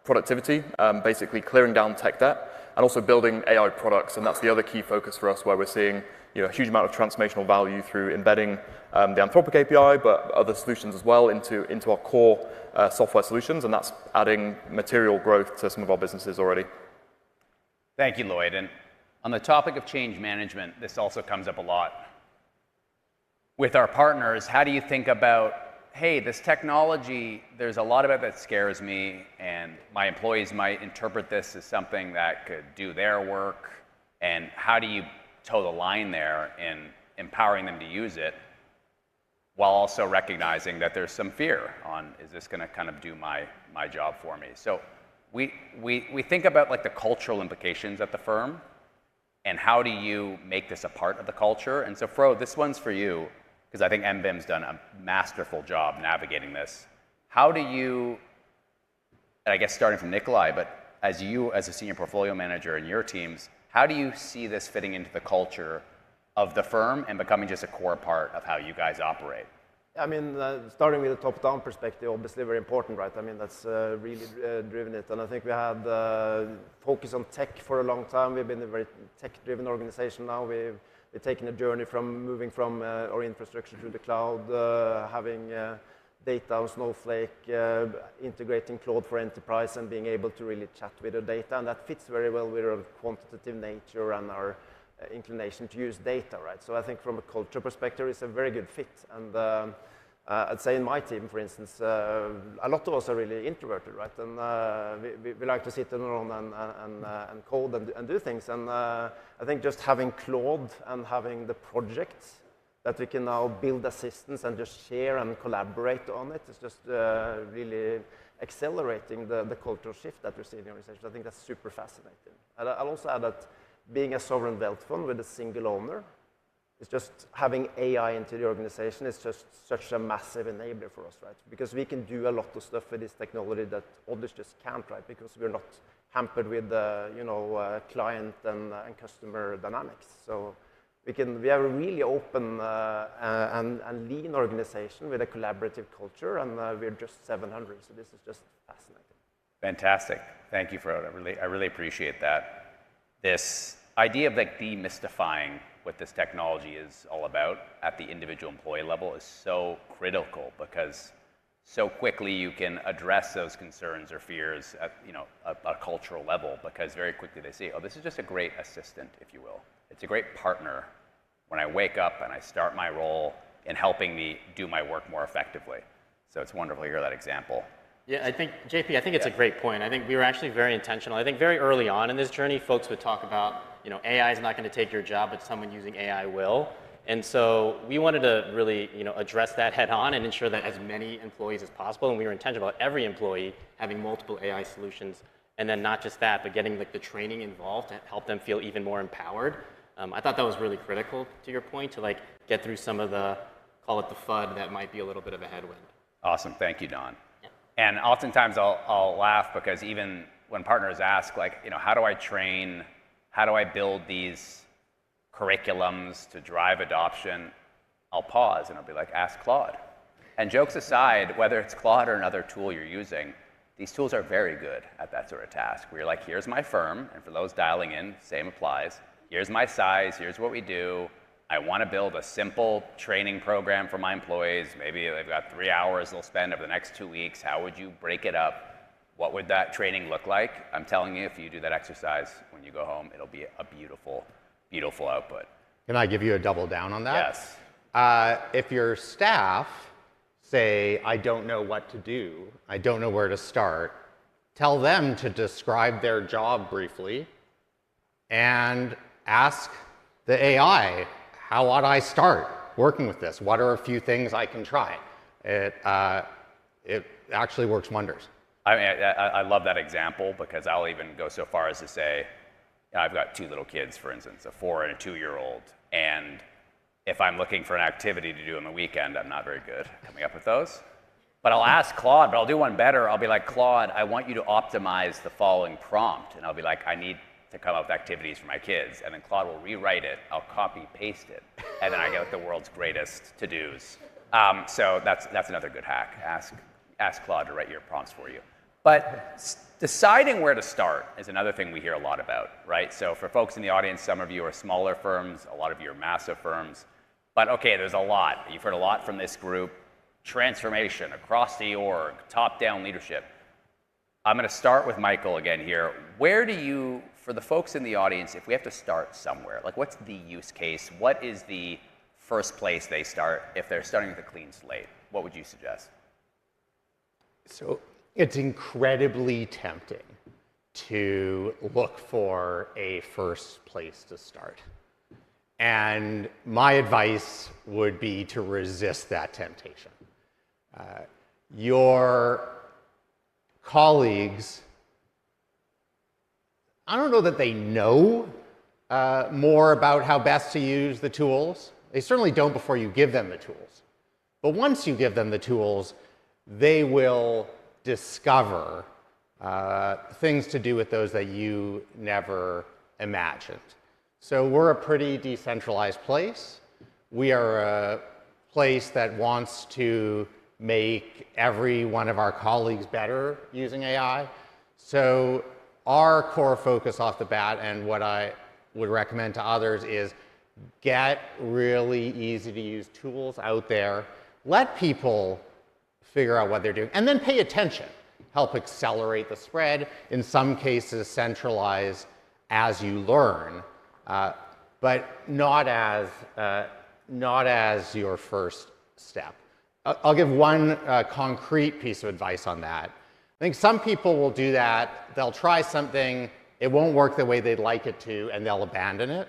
productivity, basically clearing down tech debt, and also building AI products. And that's the other key focus for us, where we're seeing a huge amount of transformational value through embedding the Anthropic API, but other solutions as well into our core software solutions, and that's adding material growth to some of our businesses already. Thank you, Lloyd. And on the topic of change management, this also comes up a lot. With our partners, how do you think about hey, this technology, there's a lot of it that scares me, and my employees might interpret this as something that could do their work, and how do you toe the line there in empowering them to use it, while also recognizing that there's some fear on, is this going to kind of do my job for me? So we think about like the cultural implications at the firm, and how do you make this a part of the culture? And so Frode, this one's for you, because I think MBIM's done a masterful job navigating this. How do you, and I guess starting from Nikolai, but as you as a senior portfolio manager in your teams, how do you see this fitting into the culture of the firm and becoming just a core part of how you guys operate? I mean, starting with a top-down perspective, obviously very important, right? I mean, that's really driven it. And I think we had focus on tech for a long time. We've been a very tech-driven organization now. We've taken a journey from moving from our infrastructure to the cloud, having data on Snowflake, integrating Claude for Enterprise, and being able to really chat with the data. And that fits very well with our quantitative nature and our inclination to use data, right? So I think from a culture perspective, it's a very good fit. And I'd say in my team, for instance, a lot of us are really introverted, right? And we like to sit around and code and do things. And I think just having Claude and having the projects that we can now build assistance and just share and collaborate on it is just really accelerating the cultural shift that we're seeing in the organization. I think that's super fascinating. And I'll also add that being a sovereign wealth fund with a single owner, it's just having AI into the organization is just such a massive enabler for us, right? Because we can do a lot of stuff with this technology that others just can't, right? Because we're not hampered with, client and customer dynamics. So we have a really open and lean organization with a collaborative culture, and we're just 700. So this is just fascinating. Fantastic. Thank you, Frode. I really appreciate that. This idea of like demystifying what this technology is all about at the individual employee level is so critical, because so quickly you can address those concerns or fears at a cultural level, because very quickly they see, oh, this is just a great assistant, if you will. It's a great partner when I wake up and I start my role in helping me do my work more effectively. So it's wonderful to hear that example. Yeah, I think, JP, I think it's a great point. I think we were actually very intentional. I think very early on in this journey, folks would talk about, AI is not going to take your job, but someone using AI will. And so we wanted to really, address that head on and ensure that as many employees as possible, and we were intentional about every employee having multiple AI solutions. And then not just that, but getting like the training involved to help them feel even more empowered. I thought that was really critical, to your point, to like get through some of the, call it the FUD, that might be a little bit of a headwind. Awesome, thank you, Don. And oftentimes I'll laugh, because even when partners ask, like, how do I train, how do I build these curriculums to drive adoption, I'll pause and I'll be like, ask Claude. And jokes aside, whether it's Claude or another tool you're using, these tools are very good at that sort of task, where you're like, here's my firm, and for those dialing in, same applies. Here's my size, here's what we do. I want to build a simple training program for my employees. Maybe they've got 3 hours they'll spend over the next 2 weeks. How would you break it up? What would that training look like? I'm telling you, if you do that exercise when you go home, it'll be a beautiful, beautiful output. Can I give you a double down on that? Yes. If your staff say, I don't know what to do, I don't know where to start, tell them to describe their job briefly and ask the AI, how ought I start working with this? What are a few things I can try? It actually works wonders. I mean, I love that example, because I'll even go so far as to say, I've got 2 little kids, for instance, a 4 and a 2-year-old, and if I'm looking for an activity to do on the weekend, I'm not very good coming up with those. But I'll ask Claude, but I'll do one better. I'll be like, Claude, I want you to optimize the following prompt. And I'll be like, I need to come up with activities for my kids. And then Claude will rewrite it. I'll copy paste it. And then I get like the world's greatest to-dos. So that's another good hack. Ask Claude to write your prompts for you. But deciding where to start is another thing we hear a lot about, right? So for folks in the audience, some of you are smaller firms, a lot of you are massive firms. But okay, there's a lot. You've heard a lot from this group. Transformation across the org, top-down leadership. I'm going to start with Michael again here. Where do you, for the folks in the audience, if we have to start somewhere, like what's the use case? What is the first place they start if they're starting with a clean slate? What would you suggest? So it's incredibly tempting to look for a first place to start. And my advice would be to resist that temptation. Your colleagues, I don't know that they know more about how best to use the tools. They certainly don't before you give them the tools. But once you give them the tools, they will discover things to do with those that you never imagined. So we're a pretty decentralized place. We are a place that wants to make every one of our colleagues better using AI. So our core focus off the bat, and what I would recommend to others, is get really easy to use tools out there. Let people figure out what they're doing, and then pay attention. Help accelerate the spread. In some cases, centralize as you learn, but not as your first step. I'll give one concrete piece of advice on that. I think some people will do that. They'll try something, it won't work the way they'd like it to, and they'll abandon it.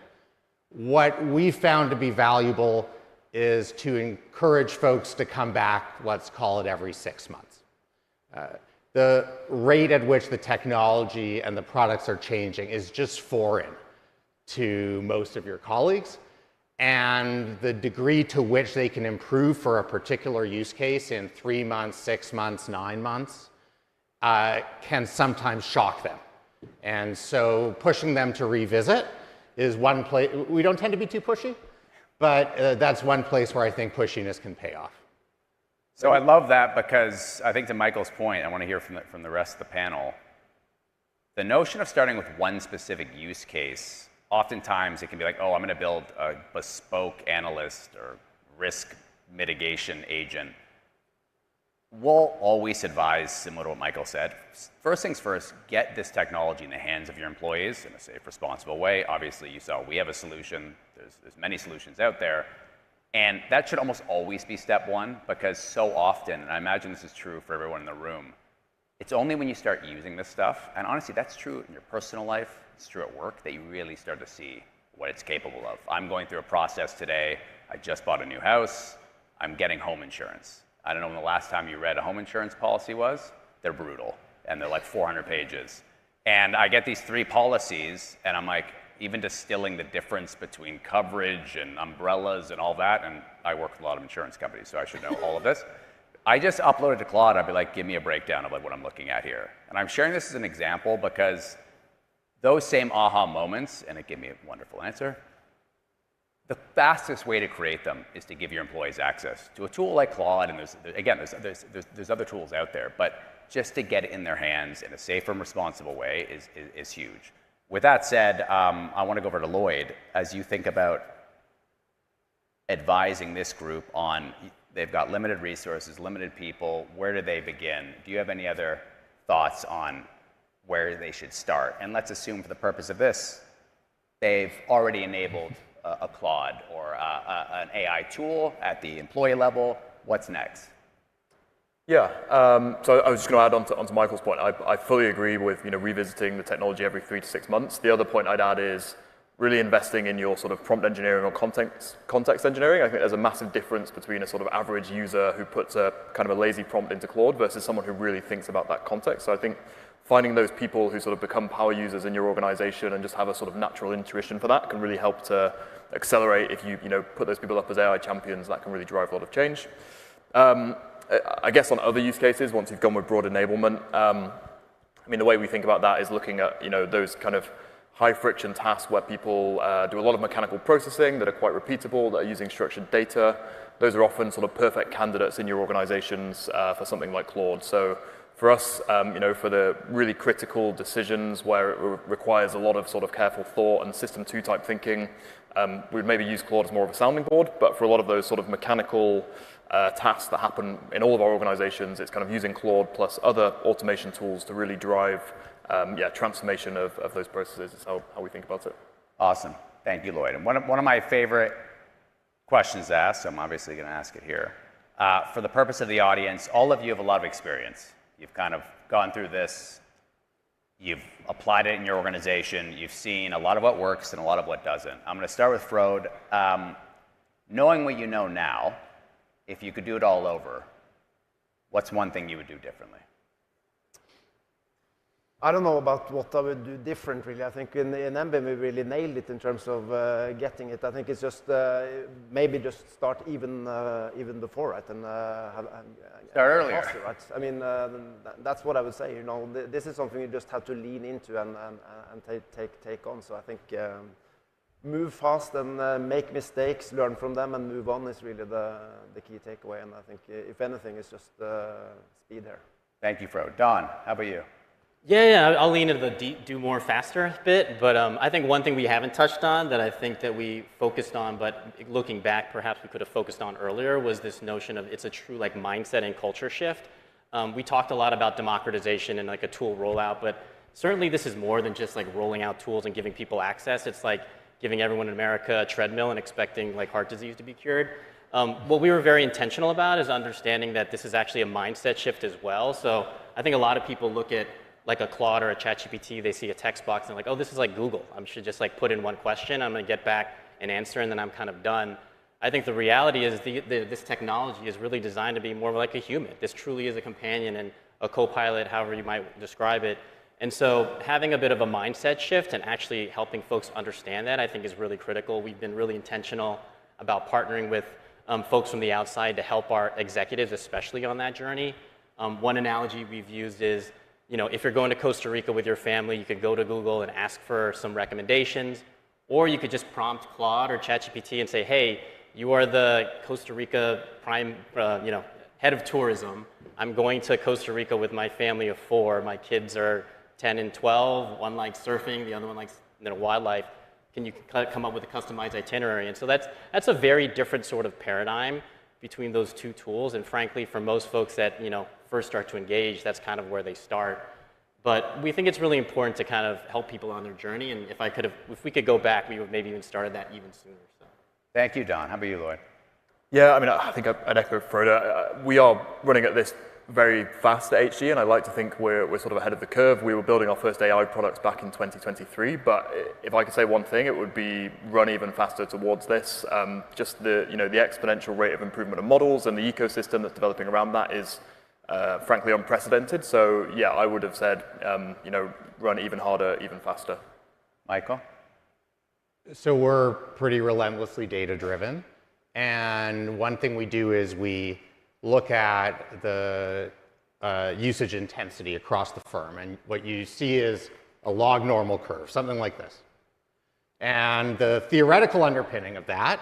What we found to be valuable is to encourage folks to come back, let's call it every 6 months. The rate at which the technology and the products are changing is just foreign to most of your colleagues. And the degree to which they can improve for a particular use case in 3 months, 6 months, 9 months can sometimes shock them. And so pushing them to revisit is one place. We don't tend to be too pushy, but that's one place where I think pushiness can pay off. So I love that, because I think to Michael's point, I want to hear from the rest of the panel. The notion of starting with one specific use case, oftentimes it can be like, oh, I'm going to build a bespoke analyst or risk mitigation agent. We'll always advise, similar to what Michael said, first things first, get this technology in the hands of your employees in a safe, responsible way. Obviously, you saw we have a solution. There's many solutions out there. And that should almost always be step one, because so often, and I imagine this is true for everyone in the room, it's only when you start using this stuff, and honestly, that's true in your personal life, it's true at work, that you really start to see what it's capable of. I'm going through a process today. I just bought a new house. I'm getting home insurance. I don't know when the last time you read a home insurance policy was. They're brutal, and they're like 400 pages. And I get these 3 policies, and I'm like, even distilling the difference between coverage and umbrellas and all that, and I work with a lot of insurance companies, so I should know all of this. I just uploaded to Claude. I'd be like, give me a breakdown of like what I'm looking at here. And I'm sharing this as an example because those same aha moments, and it gave me a wonderful answer, the fastest way to create them is to give your employees access to a tool like Claude, and there's other tools out there, but just to get it in their hands in a safe and responsible way is huge. With that said, I want to go over to Lloyd. As you think about advising this group on, they've got limited resources, limited people, where do they begin? Do you have any other thoughts on where they should start? And let's assume for the purpose of this, they've already enabled a Claude or an AI tool at the employee level. What's next? Yeah, so I was just going to add onto Michael's point. I fully agree with revisiting the technology every 3 to 6 months. The other point I'd add is really investing in your sort of prompt engineering or context engineering. I think there's a massive difference between a sort of average user who puts a kind of a lazy prompt into Claude versus someone who really thinks about that context. So I think finding those people who sort of become power users in your organization and just have a sort of natural intuition for that can really help to accelerate. If you put those people up as AI champions, that can really drive a lot of change. I guess on other use cases, once you've gone with broad enablement, I mean, the way we think about that is looking at those kind of high friction tasks where people do a lot of mechanical processing that are quite repeatable, that are using structured data. Those are often sort of perfect candidates in your organizations for something like Claude. So for us, for the really critical decisions where it requires a lot of sort of careful thought and system 2 type thinking, we'd maybe use Claude as more of a sounding board. But for a lot of those sort of mechanical tasks that happen in all of our organizations, it's kind of using Claude plus other automation tools to really drive transformation of those processes is how we think about it. Awesome. Thank you, Lloyd. And one of my favorite questions asked, so I'm obviously going to ask it here. For the purpose of the audience, all of you have a lot of experience. You've kind of gone through this, you've applied it in your organization, you've seen a lot of what works and a lot of what doesn't. I'm going to start with Frode. Knowing what you know now, if you could do it all over, what's one thing you would do differently? I don't know about what I would do different, really. I think in MBIM we really nailed it in terms of getting it. I think it's just maybe just start even before, right? And start earlier. Faster, right? I mean, that's what I would say. You know, this is something you just have to lean into and take on. So I think move fast and make mistakes, learn from them, and move on is really the key takeaway. And I think if anything, it's just speed here. Thank you, Frode. Don, how about you? Yeah, I'll lean into the do more faster bit, but I think one thing we haven't touched on that I think that we focused on, but looking back, perhaps we could have focused on earlier, was this notion of it's a true like mindset and culture shift. We talked a lot about democratization and like a tool rollout, but certainly this is more than just like rolling out tools and giving people access. It's like giving everyone in America a treadmill and expecting like heart disease to be cured. What we were very intentional about is understanding that this is actually a mindset shift as well. So I think a lot of people look at like a Claude or a ChatGPT, they see a text box and like, oh, this is like Google. I should just like put in one question, I'm gonna get back an answer, and then I'm kind of done. I think the reality is this technology is really designed to be more like a human. This truly is a companion and a co-pilot, however you might describe it. And so having a bit of a mindset shift and actually helping folks understand that, I think is really critical. We've been really intentional about partnering with folks from the outside to help our executives, especially on that journey. One analogy we've used is, you know, if you're going to Costa Rica with your family, you could go to Google and ask for some recommendations, or you could just prompt Claude or ChatGPT and say, hey, you are the Costa Rica prime, head of tourism. I'm going to Costa Rica with my family of 4. My kids are 10 and 12. One likes surfing, the other one likes wildlife. Can you come up with a customized itinerary? And so that's a very different sort of paradigm between those two tools. And frankly, for most folks that first start to engage, that's kind of where they start. But we think it's really important to kind of help people on their journey. And if we could go back, we would maybe even started that even sooner. So. Thank you, Don. How about you, Lloyd? Yeah, I mean, I think I'd echo Frode. We are running at this very fast at HG, and I like to think we're sort of ahead of the curve. We were building our first AI products back in 2023, but if I could say one thing, it would be run even faster towards this. Just the exponential rate of improvement of models and the ecosystem that's developing around that is frankly unprecedented. So yeah, I would have said run even harder, even faster. Michael? So we're pretty relentlessly data driven, and one thing we do is we look at the usage intensity across the firm, and what you see is a log normal curve, something like this. And the theoretical underpinning of that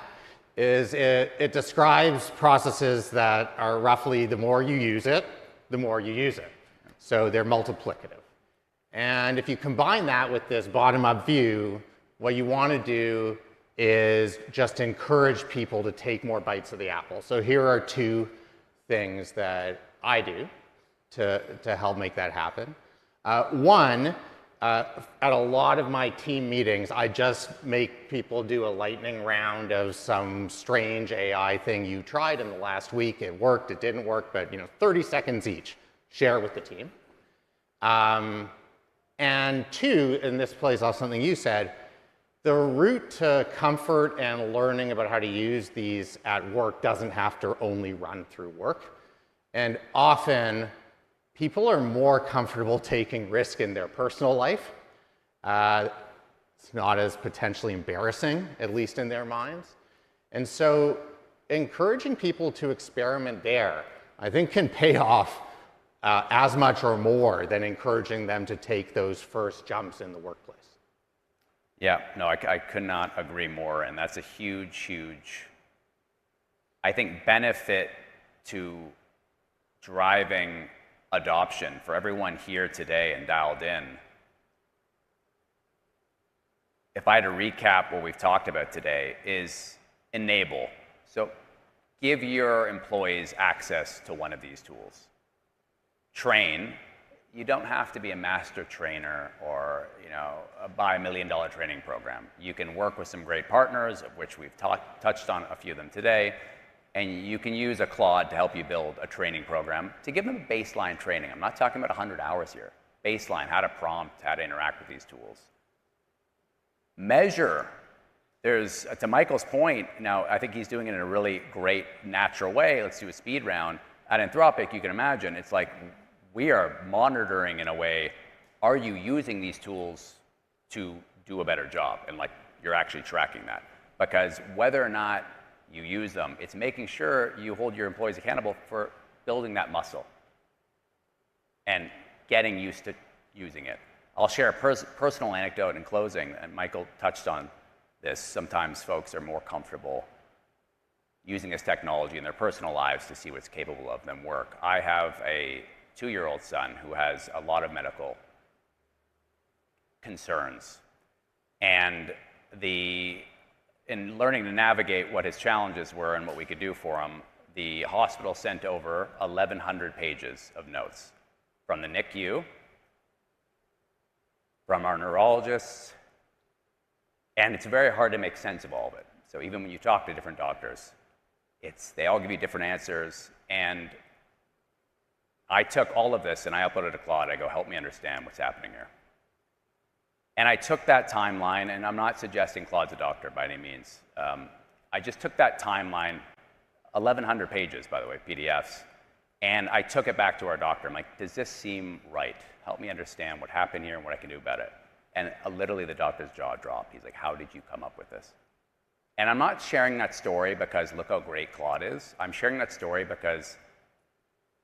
is it describes processes that are roughly the more you use it, the more you use it. So they're multiplicative. And if you combine that with this bottom-up view, what you want to do is just encourage people to take more bites of the apple. So here are 2 things that I do to help make that happen. One, at a lot of my team meetings, I just make people do a lightning round of some strange AI thing you tried in the last week. It worked, it didn't work, but 30 seconds each. Share it with the team. And 2, and this plays off something you said, the route to comfort and learning about how to use these at work doesn't have to only run through work. And often, people are more comfortable taking risk in their personal life. It's not as potentially embarrassing, at least in their minds. And so encouraging people to experiment there, I think, can pay off as much or more than encouraging them to take those first jumps in the workplace. Yeah, no, I could not agree more, and that's a huge, I think, benefit to driving adoption for everyone here today and dialed in. If I had to recap what we've talked about today, is enable. So give your employees access to one of these tools. Train. you don't have to be a master trainer or buy $1 million training program. You can work with some great partners, of which we've touched on a few of them today, and you can use a Claude to help you build a training program to give them baseline training. I'm not talking about 100 hours here. Baseline, how to prompt, how to interact with these tools. Measure. There's, to Michael's point, now I think he's doing it in a really great, natural way. Let's do a speed round. At Anthropic, you can imagine, it's like we are monitoring in a way, are you using these tools to do a better job? And like you're actually tracking that. Because whether or not you use them, it's making sure you hold your employees accountable for building that muscle and getting used to using it. I'll share a personal anecdote in closing, and Michael touched on this. Sometimes folks are more comfortable using this technology in their personal lives to see what's capable of them work. I have a 2-year-old son who has a lot of medical concerns. And in learning to navigate what his challenges were and what we could do for him, the hospital sent over 1,100 pages of notes from the NICU, from our neurologists, and it's very hard to make sense of all of it. So even when you talk to different doctors, they all give you different answers. And I took all of this and I uploaded to Claude. I go, help me understand what's happening here. And I took that timeline, and I'm not suggesting Claude's a doctor by any means. I just took that timeline, 1,100 pages, by the way, PDFs, and I took it back to our doctor. I'm like, does this seem right? Help me understand what happened here and what I can do about it. And literally the doctor's jaw dropped. He's like, how did you come up with this? And I'm not sharing that story because look how great Claude is. I'm sharing that story because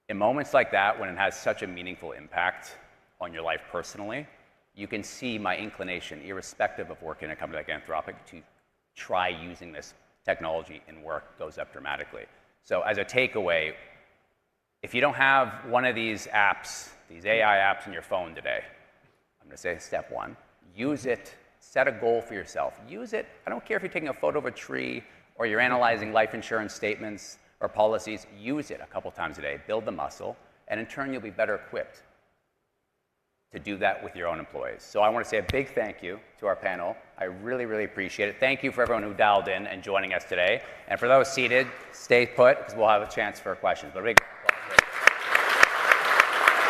in moments like that, when it has such a meaningful impact on your life personally, you can see my inclination, irrespective of working in a company like Anthropic, to try using this technology in work goes up dramatically. So as a takeaway, if you don't have one of these apps, these AI apps on your phone today, I'm going to say step one, use it, set a goal for yourself. Use it. I don't care if you're taking a photo of a tree or you're analyzing life insurance statements or policies. Use it a couple times a day. Build the muscle, and in turn, you'll be better equipped to do that with your own employees. So I want to say a big thank you to our panel. I really, really appreciate it. Thank you for everyone who dialed in and joining us today. And for those seated, stay put because we'll have a chance for questions. But a big